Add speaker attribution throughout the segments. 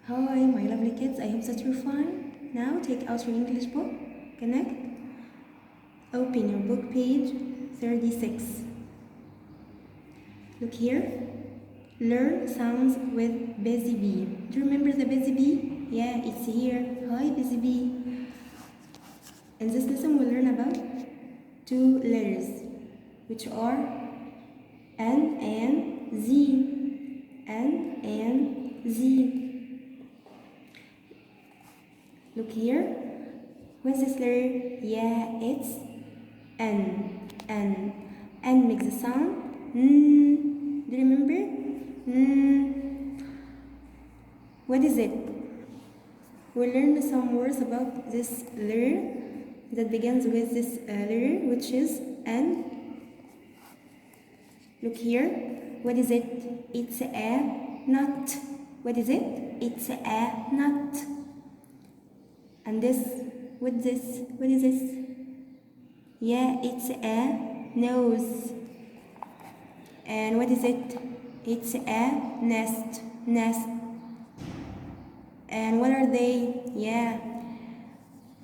Speaker 1: Hi, my lovely kids. I hope that you're fine. Now take out your English book. Connect. Open your book page 36. Look here. Learn sounds with busy bee. Do you remember the busy bee? Yeah, it's here. Hi, busy bee. In this lesson, we'll learn about two letters, which are N and Z. N and Z. Look here. What's this letter? Yeah, it's N. N. N makes a sound. N. Do you remember? N. What is it? We'll learn some words about this letter that begins with this letter, which is N. Look here. What is it? It's a nut. What is it? It's a nut. And this, what is this? Yeah, it's a nose. And what is it? It's a nest. And what are they? Yeah,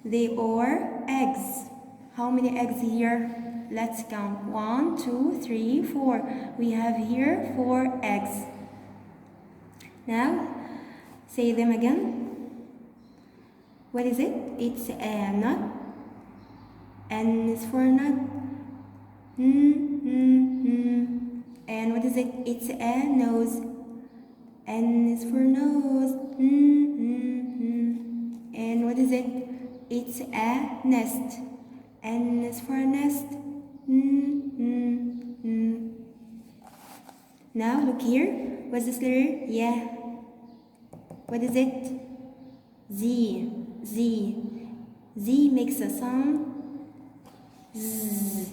Speaker 1: they are eggs. How many eggs here? Let's count. 1, 2, 3, 4. We have here 4 eggs. Now, say them again. What is it? It's a nut. N is for nut. And what is it? It's a nose. N is for nose. And what is it? It's a nest. N is for nest. Now look here. What's this letter? Yeah. What is it? Z. Z makes a sound. Z.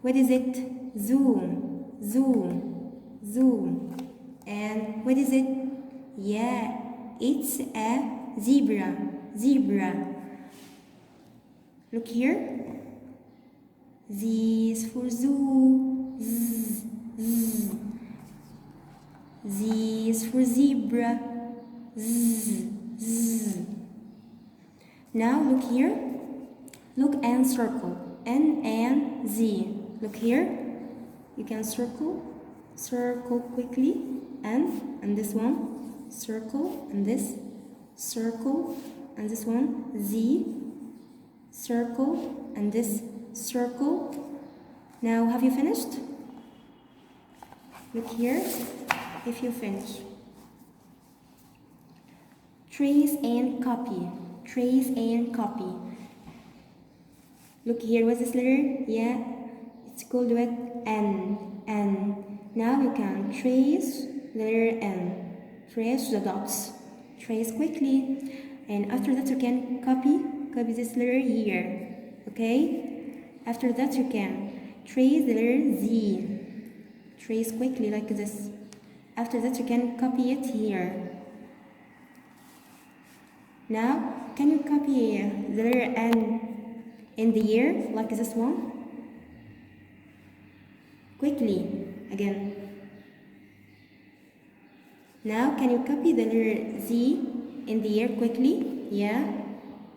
Speaker 1: What is it? Zoo. And what is it? Yeah, it's a zebra. Look here. Z is for zoo. Z is for zebra. Now look here. Look and circle. N and Z. Look here. You can circle quickly. N and this one. Circle and this. Circle and this one. Z. Circle and this. Circle. Now have you finished? Look here if you finish. Trace and copy. Look here, what's this letter? Yeah, it's called what? N. Now you can trace the letter N. Trace the dots. Trace quickly. And after that you can copy this letter here. Okay? After that you can trace the letter Z. Trace quickly like this. After that you can copy it here. Now, can you copy the letter N in the ear like this one? Quickly, again. Now, can you copy the letter Z in the ear quickly? Yeah.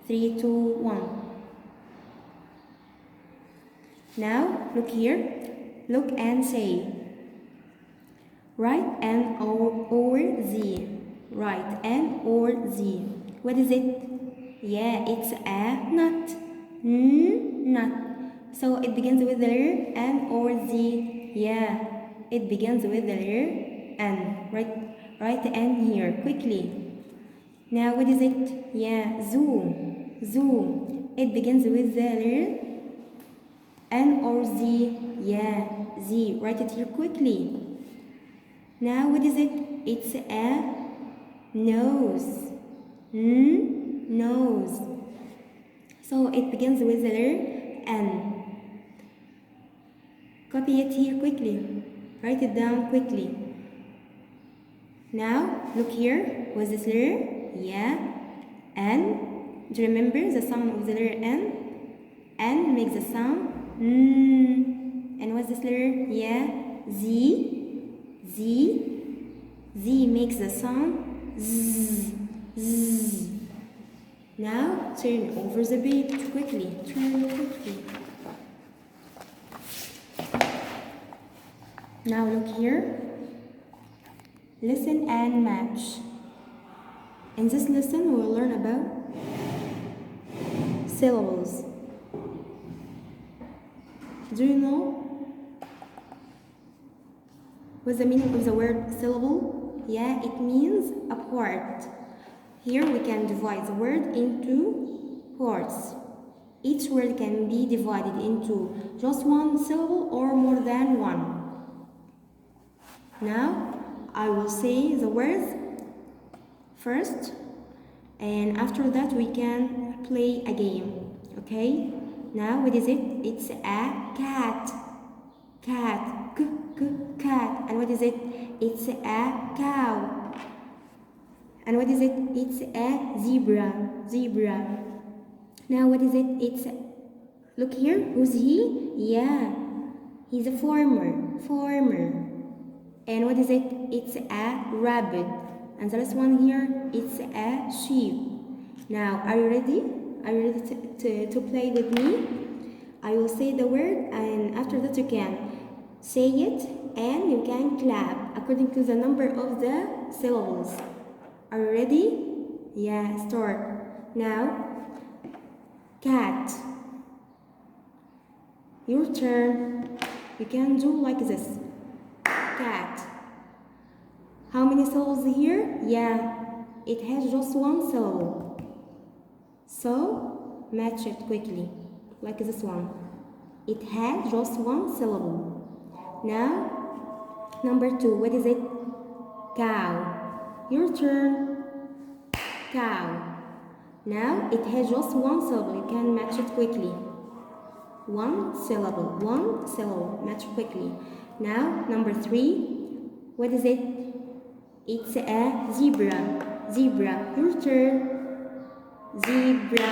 Speaker 1: 3, 2, 1. Now, look here. Look and say. Write N or Z. Write N or Z. What is it? Yeah, it's a nut. Nut. So it begins with the letter N or Z. Yeah, it begins with the letter N. Write the N here quickly. Now what is it? Yeah, zoo. It begins with the letter N or Z. Yeah, Z. Write it here quickly. Now what is it? It's a nose. Nose. So it begins with the letter N. Copy it here quickly. Write it down quickly. Now look here. What's this letter? Yeah, N. Do you remember the sound of the letter N? N makes a sound. And what's this letter? Yeah, Z. Z makes the sound Z, Z. Now turn over the page quickly. Turn quickly. Now look here. Listen and match. In this lesson, we will learn about syllables. Do you know what's the meaning of the word syllable? Yeah, it means a part. Here we can divide the word into parts. Each word can be divided into just one syllable or more than one. Now, I will say the words first, and after that we can play a game. Okay? Now, what is it? It's a cat. Cat. Cat. And what is it? It's a cow. And what is it? It's a zebra. Zebra. Now, what is it? It's a... Look here. Who's he? Yeah. He's a farmer. Farmer. And what is it? It's a rabbit. And the last one here, it's a sheep. Now, are you ready? Are you ready to play with me? I will say the word, and after that you can say it and you can clap according to the number of the syllables. Are you ready? Yeah, start. Now, cat. Your turn. You can do like this. Cat. How many syllables here? Yeah, it has just one syllable. So, match it quickly, like this one. It has just one syllable. Now, number 2, what is it? Cow. Your turn. Cow. Now, it has just one syllable. You can match it quickly. One syllable, match quickly. Now, number 3, what is it? It's a zebra. Zebra. Your turn. Zebra.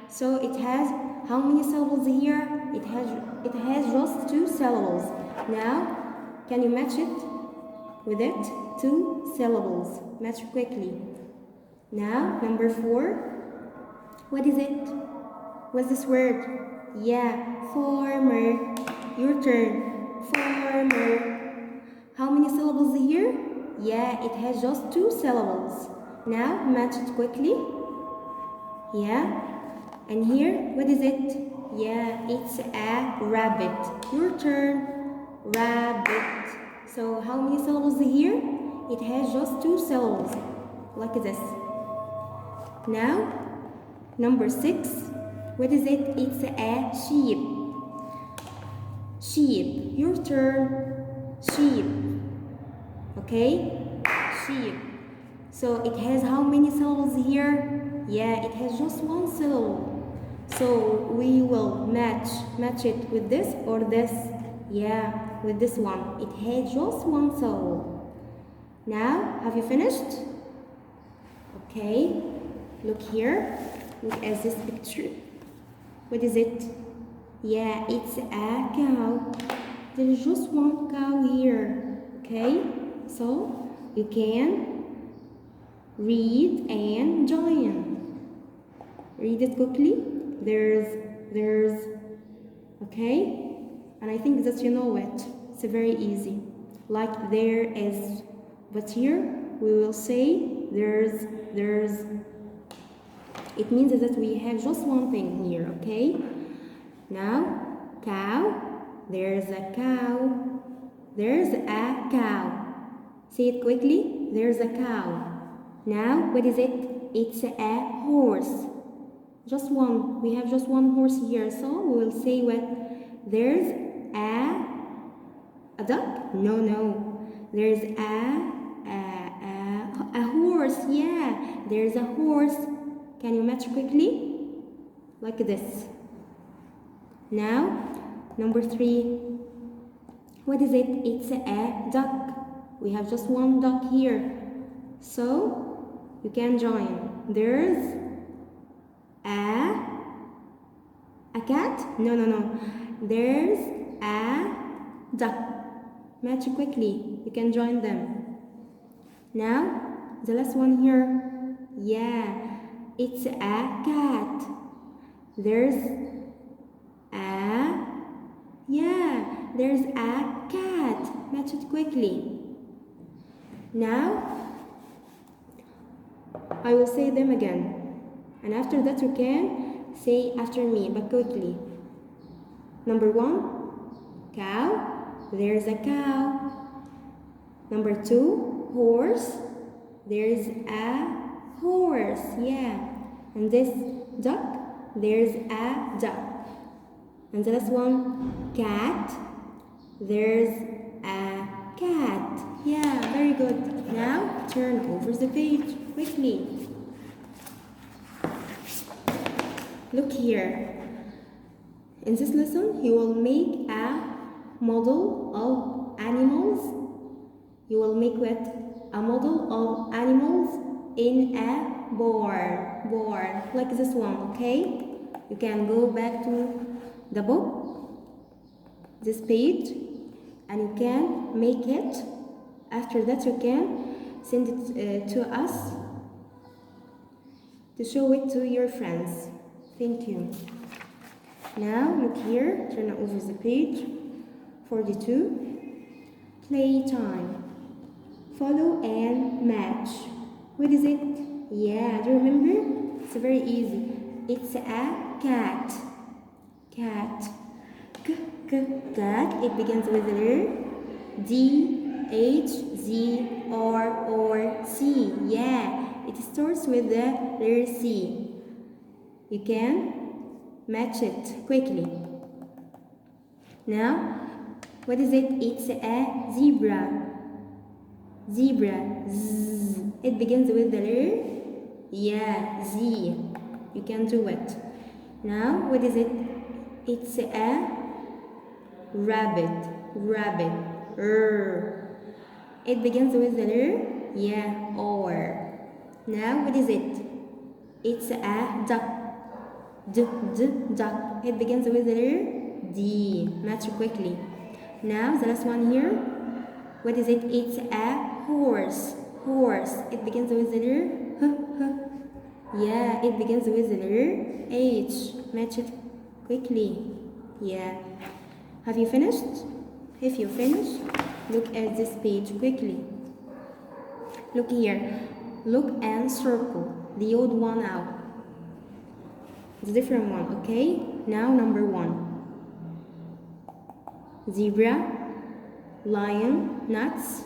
Speaker 1: So it has how many syllables here? It has just 2 syllables. Now, can you match it with it? 2 syllables. Match quickly. Now, number 4. What is it? What's this word? Yeah, farmer. Your turn. Farmer. How many syllables here? Yeah, it has just 2 syllables. Now, match it quickly. Yeah. And here, what is it? Yeah, it's a rabbit. Your turn. Rabbit. So, how many syllables here? It has just 2 syllables. Like this. Now, number 6. What is it? It's a sheep. Sheep. Your turn. Sheep. Okay? Sheep. So it has how many syllables here? Yeah, it has just 1 syllable. So we will match it with this or this. Yeah, with this one. It has just 1 syllable. Now, have you finished? Okay. Look here. Look at this picture. What is it? Yeah, it's a cow. There is just 1 cow here. Okay? So, you can read and join. Read it quickly. There's, okay? And I think that you know it. It's very easy. Like there is, but here we will say there's. It means that we have just one thing here, okay? Now, cow. There's a cow. There's a cow. Say it quickly. There's a cow. Now, what is it? It's a horse. Just one. We have just 1 horse here. So, we will say what? There's a duck? No. There's a horse. Yeah, there's a horse. Can you match quickly? Like this. Now, number 3. What is it? It's a duck. We have just 1 duck here. So, you can join. There's a cat? No. There's a duck. Match quickly. You can join them. Now, the last one here. Yeah, it's a cat. There's a cat. Match it quickly. Now, I will say them again. And after that, you can say after me, but quickly. Number 1, cow. There's a cow. Number 2, horse. There's a horse. Yeah. And this duck. There's a duck. And the last one, cat. There's a cat. Yeah, very good. Now turn over the page quickly. Look here. In this lesson, you will make a model of animals. You will make what? A model of animals in a board, like this one, okay? You can go back to the book, this page, and you can make it. After that, you can send it to us to show it to your friends. Thank you. Now look here, turn over the page. 42. Playtime. Follow and match. What is it? Yeah, do you remember? It's very easy. It's a cat. Cat. Cat. It begins with the letter D, H, Z, R, or C. Yeah, it starts with the letter C. You can match it quickly. Now, what is it? It's a zebra. Zebra. Z. It begins with the letter Z. You can do it. Now, what is it? It's a rabbit. Rabbit. It begins with the letter or. Now, what is it? It's a duck. Duck. It begins with the letter D. Match quickly. Now, the last one here. What is it? It's a horse. Horse. It begins with the letter Yeah, it begins with the letter H. Match it quickly. Yeah. Have you finished? If you finished, look at this page quickly. Look here. Look and circle the old one out. The different one, okay? Now number 1. Zebra, lion, nuts.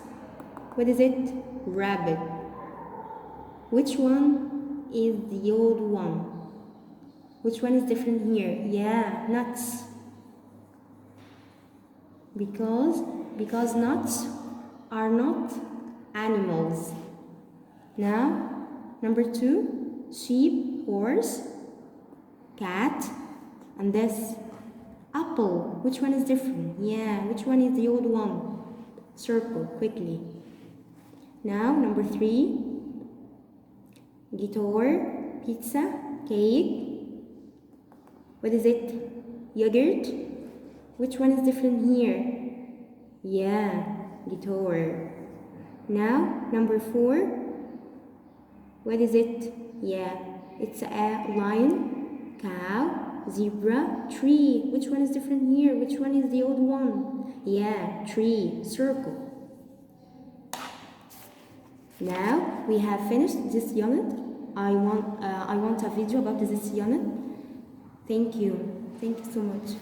Speaker 1: What is it? Rabbit. Which one is the old one? Which one is different here? Yeah, nuts. Because nuts are not animals. Now, number 2, sheep, horse, cat, and this apple. Which one is different? Yeah, which one is the old one? Circle quickly. Now, number 3, guitar, pizza, cake. What is it? Yogurt. Which one is different here? Yeah, guitar. Now, number 4. What is it? Yeah, it's a lion, cow, zebra, tree. Which one is different here? Which one is the old one? Yeah, tree, circle. Now we have finished this unit. I want a video about this unit. Thank you so much.